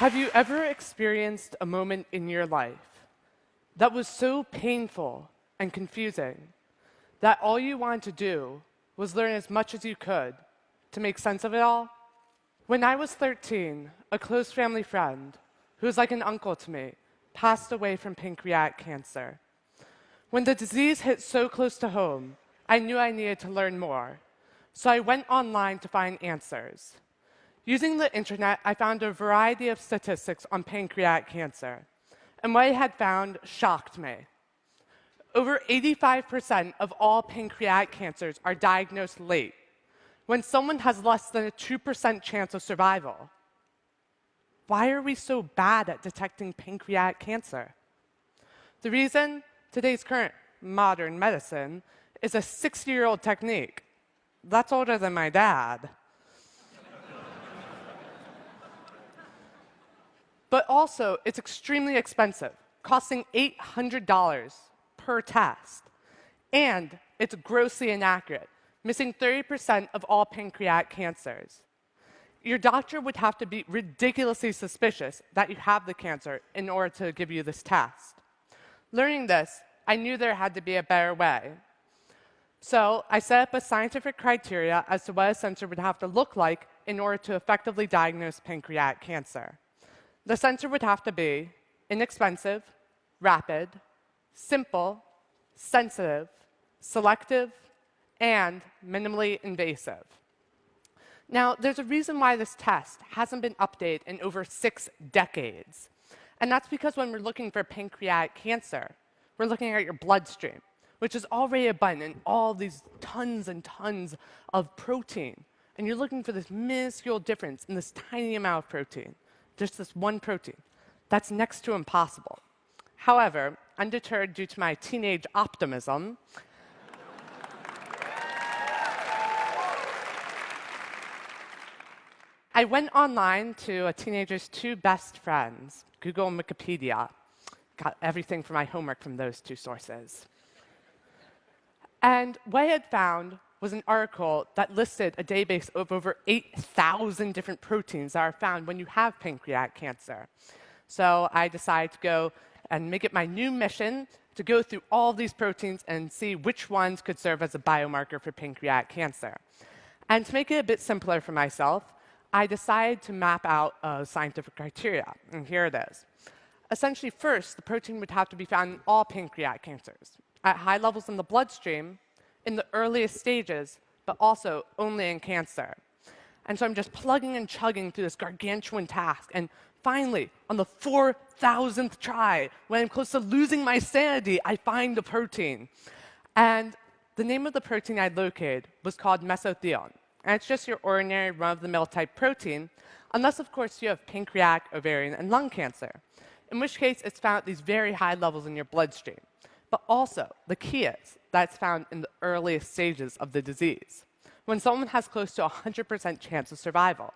Have you ever experienced a moment in your life that was so painful and confusing that all you wanted to do was learn as much as you could to make sense of it all? When I was 13, a close family friend, who was like an uncle to me, passed away from pancreatic cancer. When the disease hit so close to home, I knew I needed to learn more, so I went online to find answers. Using the internet, I found a variety of statistics on pancreatic cancer, and what I had found shocked me. Over 85% of all pancreatic cancers are diagnosed late, when someone has less than a 2% chance of survival. Why are we so bad at detecting pancreatic cancer? The reason? Today's current modern medicine is a 60-year-old technique. That's older than my dad. But also, it's extremely expensive, costing $800 per test. And it's grossly inaccurate, missing 30% of all pancreatic cancers. Your doctor would have to be ridiculously suspicious that you have the cancer in order to give you this test. Learning this, I knew there had to be a better way. So I set up a scientific criteria as to what a sensor would have to look like in order to effectively diagnose pancreatic cancer. The sensor would have to be inexpensive, rapid, simple, sensitive, selective, and minimally invasive. Now, there's a reason why this test hasn't been updated in over 6 decades. And that's because when we're looking for pancreatic cancer, we're looking at your bloodstream, which is already abundant in all these tons and tons of protein. And you're looking for this minuscule difference in this tiny amount of protein. Just this one protein. That's next to impossible. However, undeterred due to my teenage optimism, I went online to a teenager's 2 best friends, Google and Wikipedia. Got everything for my homework from those 2 sources. And what I had found was an article that listed a database of over 8,000 different proteins that are found when you have pancreatic cancer. So I decided to go and make it my new mission to go through all of these proteins and see which ones could serve as a biomarker for pancreatic cancer. And to make it a bit simpler for myself, I decided to map out a scientific criteria, and here it is. Essentially, first, the protein would have to be found in all pancreatic cancers, at high levels in the bloodstream, in the earliest stages, but also only in cancer. And so I'm just plugging and chugging through this gargantuan task, and finally, on the 4,000th try, when I'm close to losing my sanity, I find the protein. And the name of the protein I located was called mesothelin. And it's just your ordinary run-of-the-mill type protein, unless, of course, you have pancreatic, ovarian, and lung cancer, in which case it's found at these very high levels in your bloodstream. But also, the key is that it's found in the earliest stages of the disease, when someone has close to a 100% chance of survival.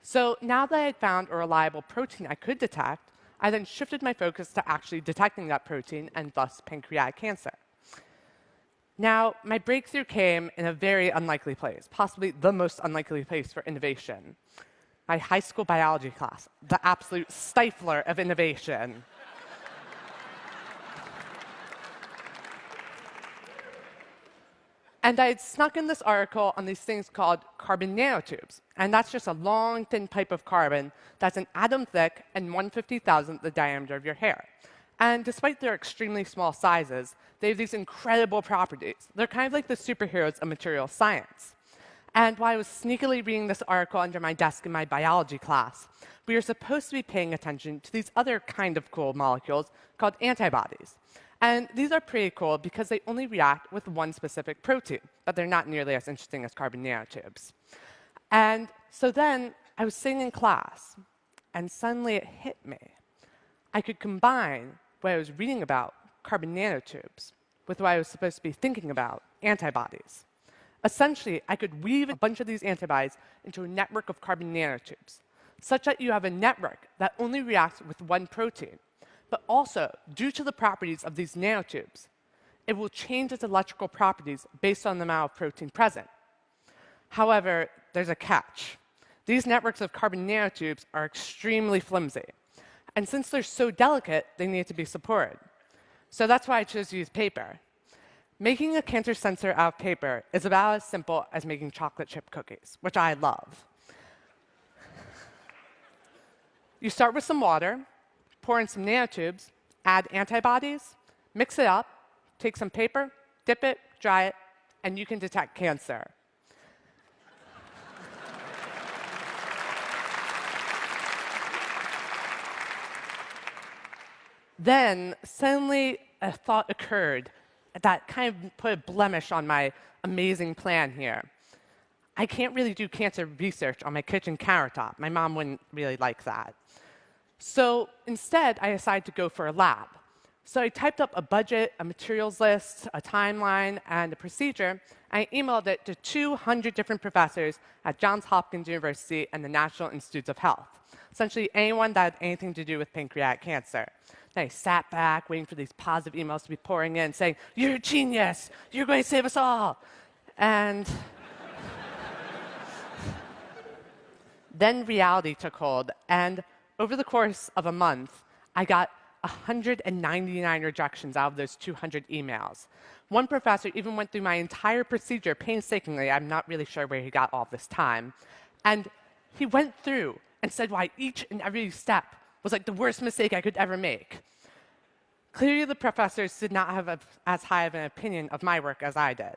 So now that I had found a reliable protein I could detect, I then shifted my focus to actually detecting that protein and thus pancreatic cancer. Now, my breakthrough came in a very unlikely place, possibly the most unlikely place for innovation. My high school biology class, the absolute stifler of innovation. And I had snuck in this article on these things called carbon nanotubes. And that's just a long, thin pipe of carbon that's an atom thick and 1/50,000th the diameter of your hair. And despite their extremely small sizes, they have these incredible properties. They're kind of like the superheroes of material science. And while I was sneakily reading this article under my desk in my biology class, we were supposed to be paying attention to these other kind of cool molecules called antibodies. And these are pretty cool because they only react with one specific protein, but they're not nearly as interesting as carbon nanotubes. And so then I was sitting in class, and suddenly it hit me. I could combine what I was reading about, carbon nanotubes, with what I was supposed to be thinking about, antibodies. Essentially, I could weave a bunch of these antibodies into a network of carbon nanotubes, such that you have a network that only reacts with one protein. But also, due to the properties of these nanotubes, it will change its electrical properties based on the amount of protein present. However, there's a catch. These networks of carbon nanotubes are extremely flimsy. And since they're so delicate, they need to be supported. So that's why I chose to use paper. Making a cancer sensor out of paper is about as simple as making chocolate chip cookies, which I love. You start with some water, pour in some nanotubes, add antibodies, mix it up, take some paper, dip it, dry it, and you can detect cancer. Then, suddenly, a thought occurred that kind of put a blemish on my amazing plan here. I can't really do cancer research on my kitchen countertop. My mom wouldn't really like that. So instead, I decided to go for a lab. So I typed up a budget, a materials list, a timeline, and a procedure, and I emailed it to 200 different professors at Johns Hopkins University and the National Institutes of Health, essentially anyone that had anything to do with pancreatic cancer. Then I sat back, waiting for these positive emails to be pouring in, saying, "You're a genius! You're going to save us all!" And then reality took hold, and over the course of a month, I got 199 rejections out of those 200 emails. One professor even went through my entire procedure painstakingly. I'm not really sure where he got all this time. And he went through and said why each and every step was like the worst mistake I could ever make. Clearly, the professors did not have as high of an opinion of my work as I did.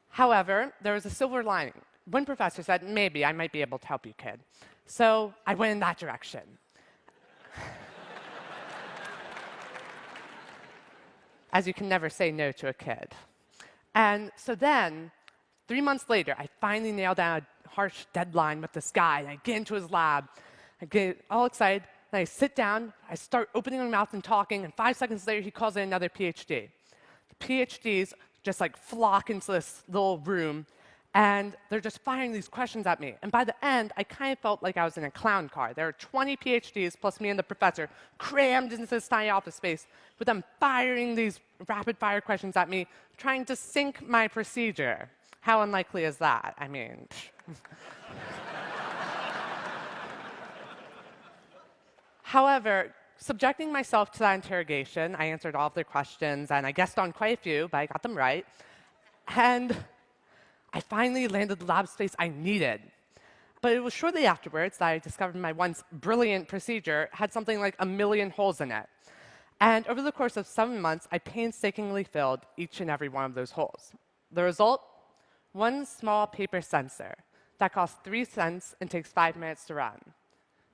However, there was a silver lining. One professor said, "Maybe I might be able to help you, kid." So I went in that direction. As you can never say no to a kid. And so then, 3 months later, I finally nailed down a harsh deadline with this guy, and I get into his lab. I get all excited, and I sit down, I start opening my mouth and talking, and 5 seconds later, he calls in another PhD. The PhDs just like flock into this little room, and they're just firing these questions at me. And by the end, I kind of felt like I was in a clown car. There were 20 PhDs plus me and the professor crammed into this tiny office space with them firing these rapid-fire questions at me, trying to sync my procedure. How unlikely is that? I mean... However, subjecting myself to that interrogation, I answered all of their questions, and I guessed on quite a few, but I got them right. And I finally landed the lab space I needed. But it was shortly afterwards that I discovered my once brilliant procedure had something like 1 million holes in it. And over the course of 7 months, I painstakingly filled each and every one of those holes. The result? One small paper sensor that costs 3 cents and takes 5 minutes to run.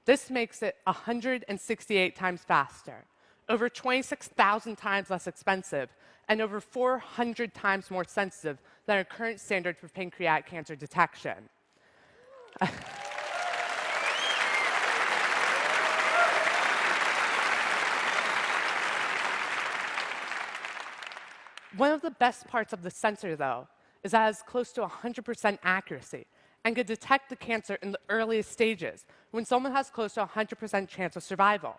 This makes it 168 times faster, over 26,000 times less expensive, and over 400 times more sensitive than our current standard for pancreatic cancer detection. One of the best parts of the sensor, though, is that it has close to 100% accuracy and can detect the cancer in the earliest stages when someone has close to 100% chance of survival.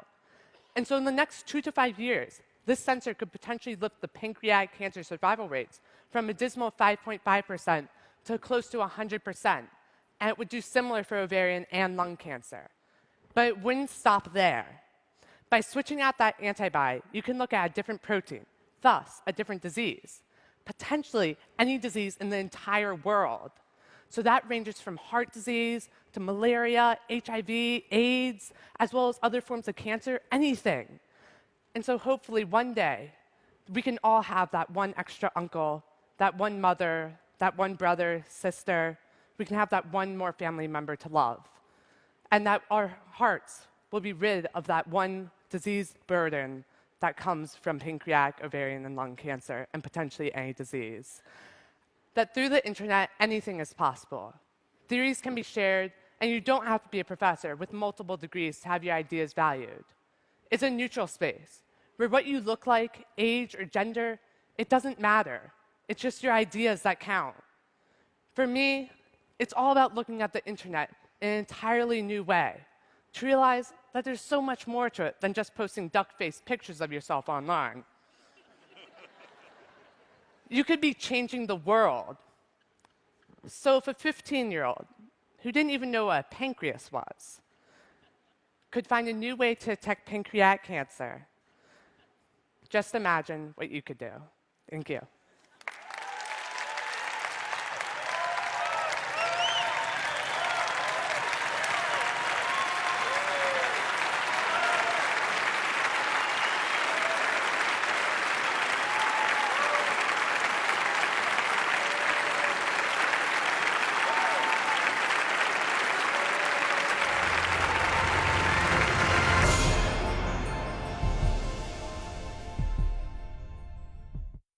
And so in the next 2 to 5 years, this sensor could potentially lift the pancreatic cancer survival rates from a dismal 5.5% to close to 100%. And it would do similar for ovarian and lung cancer. But it wouldn't stop there. By switching out that antibody, you can look at a different protein, thus a different disease, potentially any disease in the entire world. So that ranges from heart disease to malaria, HIV, AIDS, as well as other forms of cancer, anything. And so hopefully one day, we can all have that one extra uncle, that one mother, that one brother, sister. We can have that one more family member to love. And that our hearts will be rid of that one disease burden that comes from pancreatic, ovarian, and lung cancer, and potentially any disease. That through the internet, anything is possible. Theories can be shared, and you don't have to be a professor with multiple degrees to have your ideas valued. It's a neutral space, where what you look like, age, or gender, it doesn't matter. It's just your ideas that count. For me, it's all about looking at the internet in an entirely new way, to realize that there's so much more to it than just posting duck-faced pictures of yourself online. You could be changing the world. So if a 15-year-old who didn't even know what a pancreas was, could find a new way to detect pancreatic cancer. Just imagine what you could do. Thank you.